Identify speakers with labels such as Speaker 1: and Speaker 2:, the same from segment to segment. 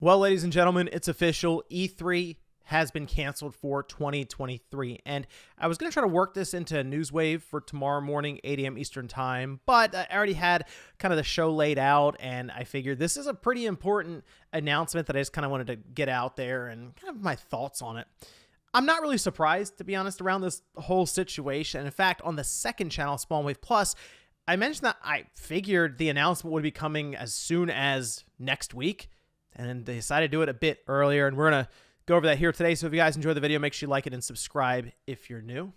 Speaker 1: Well, ladies and gentlemen, it's official. E3 has been canceled for 2023. And I was going to try to work this into Newswave for tomorrow morning, 8 a.m. Eastern time, but I already had kind of the show laid out, and I figured this is a pretty important announcement that I just kind of wanted to get out there and kind of my thoughts on it. I'm not really surprised, to be honest, around this whole situation. In fact, on the second channel, Spawnwave Plus, I mentioned that I figured the announcement would be coming as soon as next week, and they decided to do it a bit earlier, and we're going to go over that here today. So if you guys enjoy the video, make sure you like it and subscribe if you're new.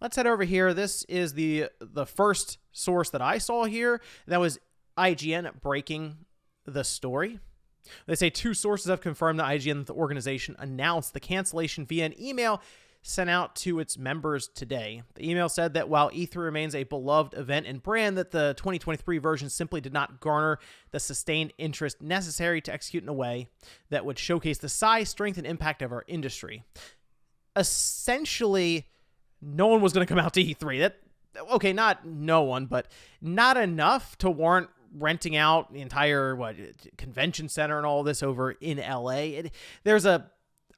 Speaker 1: Let's head over here. This is the first source that I saw here. That was IGN breaking the story. They say two sources have confirmed that IGN, the organization, announced the cancellation via an email sent out to its members today. The email said that while E3 remains a beloved event and brand, that the 2023 version simply did not garner the sustained interest necessary to execute in a way that would showcase the size, strength, and impact of our industry. Essentially, no one was going to come out to E3. Okay, not no one, but not enough to warrant renting out the entire convention center and all this over in LA. There's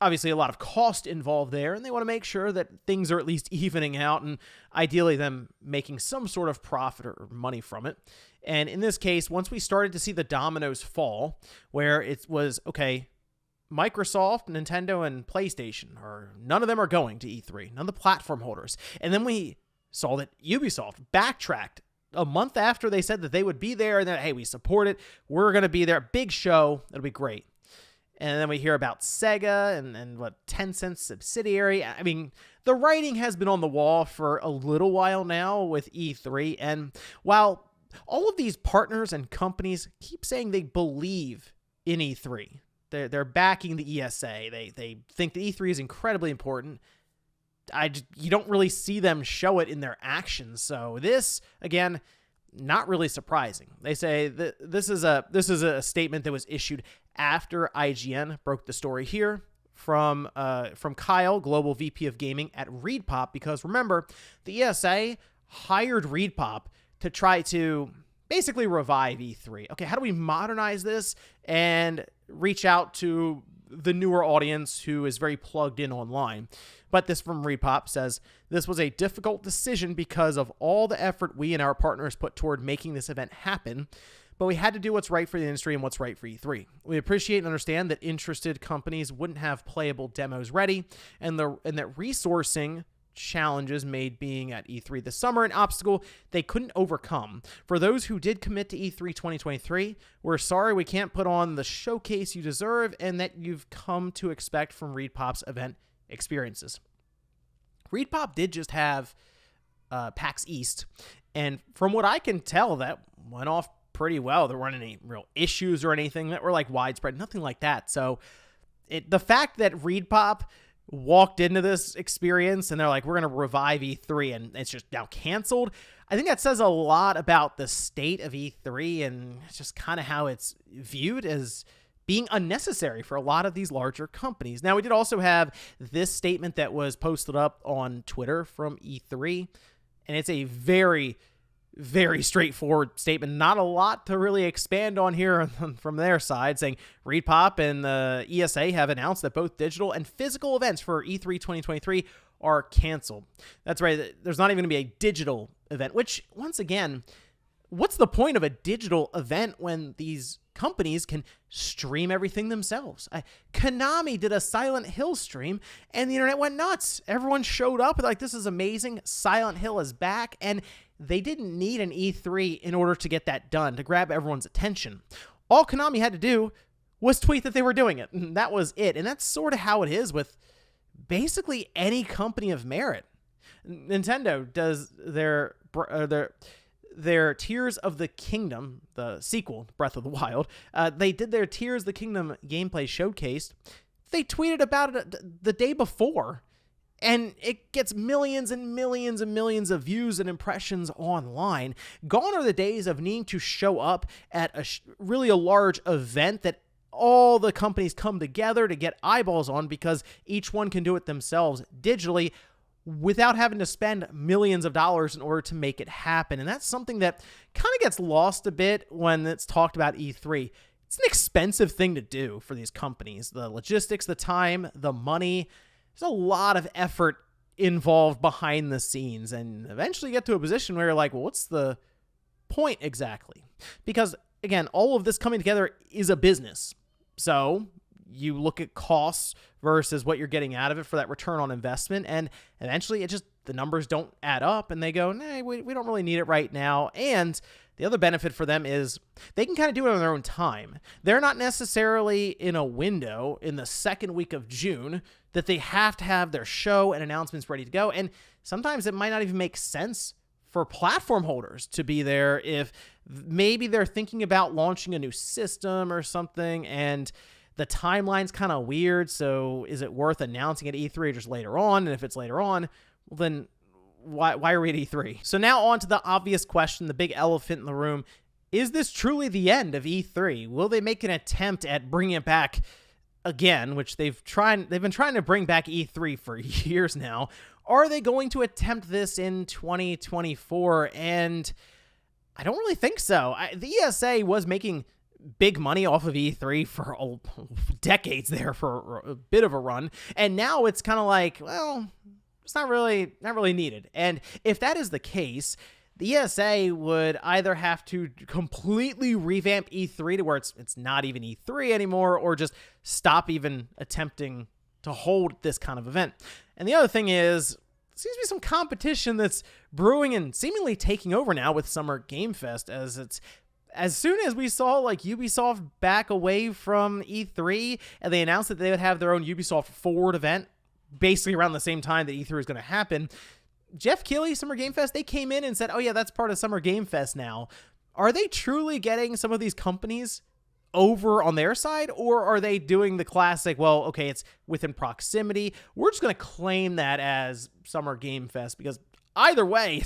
Speaker 1: obviously a lot of cost involved there, and they want to make sure that things are at least evening out and ideally them making some sort of profit or money from it. And in this case, once we started to see the dominoes fall, where it was, okay, Microsoft, Nintendo, and PlayStation, none of them are going to E3, none of the platform holders. And then we saw that Ubisoft backtracked a month after they said that they would be there, and that, hey, we support it, we're going to be there, big show, it'll be great. And then we hear about Sega and what Tencent's subsidiary. I mean, the writing has been on the wall for a little while now with E3. And while all of these partners and companies keep saying they believe in E3, they're backing the ESA. They think that E3 is incredibly important. You don't really see them show it in their actions. So this, again, not really surprising. They say that this is a statement that was issued after IGN broke the story here from Kyle, Global VP of Gaming at ReedPop, because remember, the ESA hired ReedPop to try to basically revive E3. Okay, how do we modernize this and reach out to the newer audience who is very plugged in online? But this from ReedPop says, this was a difficult decision because of all the effort we and our partners put toward making this event happen, but we had to do what's right for the industry and what's right for E3. We appreciate and understand that interested companies wouldn't have playable demos ready, and that resourcing challenges made being at E3 this summer an obstacle they couldn't overcome. For those who did commit to E3 2023, we're sorry we can't put on the showcase you deserve and that you've come to expect from ReedPop's event experiences. ReedPop did just have PAX East, and from what I can tell, that went off pretty well. There weren't any real issues or anything that were like widespread, nothing like that. So the fact that ReedPop walked into this experience and they're like, we're going to revive E3 and it's just now canceled, I think that says a lot about the state of E3 and just kind of how it's viewed as being unnecessary for a lot of these larger companies. Now, we did also have this statement that was posted up on Twitter from E3, and it's a very, very straightforward statement. Not a lot to really expand on here from their side, saying ReedPop and the ESA have announced that both digital and physical events for E3 2023 are canceled. That's right. There's not even going to be a digital event, which, once again, what's the point of a digital event when these companies can stream everything themselves? Konami did a Silent Hill stream and the internet went nuts. Everyone showed up like, this is amazing. Silent Hill is back. And they didn't need an E3 in order to get that done, to grab everyone's attention. All Konami had to do was tweet that they were doing it. And that was it. And that's sort of how it is with basically any company of merit. Nintendo does their Tears of the Kingdom, the sequel, Breath of the Wild. They did their Tears of the Kingdom gameplay showcase. They tweeted about it the day before, and it gets millions and millions and millions of views and impressions online. Gone are the days of needing to show up at really a large event that all the companies come together to get eyeballs on because each one can do it themselves digitally without having to spend millions of dollars in order to make it happen. And that's something that kind of gets lost a bit when it's talked about E3. it's an expensive thing to do for these companies. The logistics, the time, the money. There's a lot of effort involved behind the scenes, and eventually you get to a position where you're like, well, what's the point exactly? Because again, all of this coming together is a business. So you look at costs versus what you're getting out of it for that return on investment, and eventually the numbers don't add up, and they go, nah, we don't really need it right now. And the other benefit for them is they can kind of do it on their own time. They're not necessarily in a window in the second week of June that they have to have their show and announcements ready to go. And sometimes it might not even make sense for platform holders to be there if maybe they're thinking about launching a new system or something, and the timeline's kind of weird. So is it worth announcing at E3 or just later on? And if it's later on, well, then why are we at E3? So now on to the obvious question, the big elephant in the room. Is this truly the end of E3? Will they make an attempt at bringing it back again, which they've been trying to bring back E3 for years now? Are they going to attempt this in 2024? And I don't really think so. The ESA was making big money off of E3 for decades there, for a bit of a run. And now it's kind of like, well, it's not really needed. And if that is the case, the ESA would either have to completely revamp E3 to where it's not even E3 anymore, or just stop even attempting to hold this kind of event. And the other thing is, there seems to be some competition that's brewing and seemingly taking over now with Summer Game Fest, as soon as we saw like Ubisoft back away from E3 and they announced that they would have their own Ubisoft Forward event basically around the same time that E3 is going to happen. Jeff Keighley, Summer Game Fest, they came in and said, oh yeah, that's part of Summer Game Fest now. Are they truly getting some of these companies over on their side, or are they doing the classic, well, okay, it's within proximity, we're just going to claim that as Summer Game Fest? Because either way,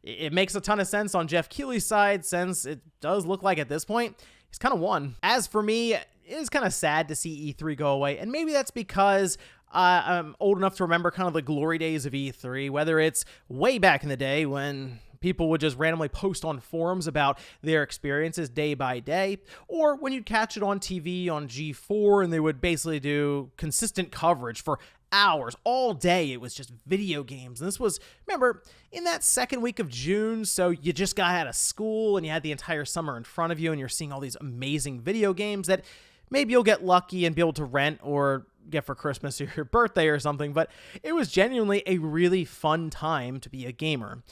Speaker 1: it makes a ton of sense on Jeff Keighley's side, since it does look like at this point he's kind of won. As for me, it is kind of sad to see E3 go away, and maybe that's because I'm old enough to remember kind of the glory days of E3, whether it's way back in the day when people would just randomly post on forums about their experiences day by day, or when you'd catch it on TV on G4 and they would basically do consistent coverage for hours, all day. It was just video games. And this was, remember, in that second week of June, so you just got out of school and you had the entire summer in front of you and you're seeing all these amazing video games that maybe you'll get lucky and be able to rent or get for Christmas or your birthday or something, but it was genuinely a really fun time to be a gamer.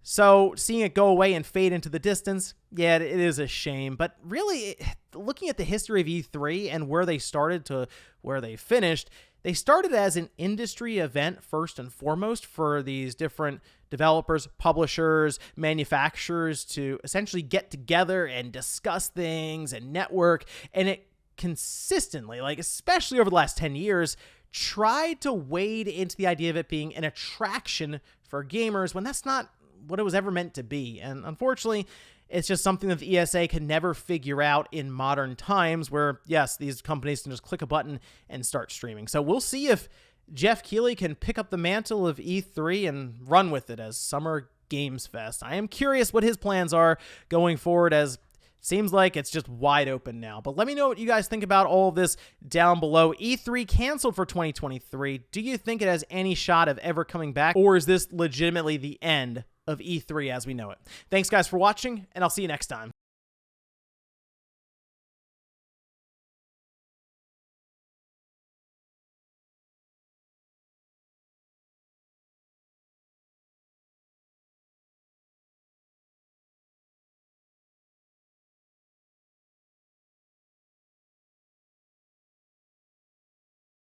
Speaker 1: So seeing it go away and fade into the distance, yeah, it is a shame. But really, looking at the history of E3 and where they started to where they finished, they started as an industry event first and foremost for these different developers, publishers, manufacturers to essentially get together and discuss things and network. And it consistently, like especially over the last 10 years, tried to wade into the idea of it being an attraction for gamers when that's not what it was ever meant to be. And unfortunately, it's just something that the ESA can never figure out in modern times where, yes, these companies can just click a button and start streaming. So we'll see if Jeff Keighley can pick up the mantle of E3 and run with it as Summer Games Fest. I am curious what his plans are going forward, as seems like it's just wide open now. But let me know what you guys think about all of this down below. E3 canceled for 2023. Do you think it has any shot of ever coming back, or is this legitimately the end of E3 as we know it? Thanks, guys, for watching, and I'll see you next time.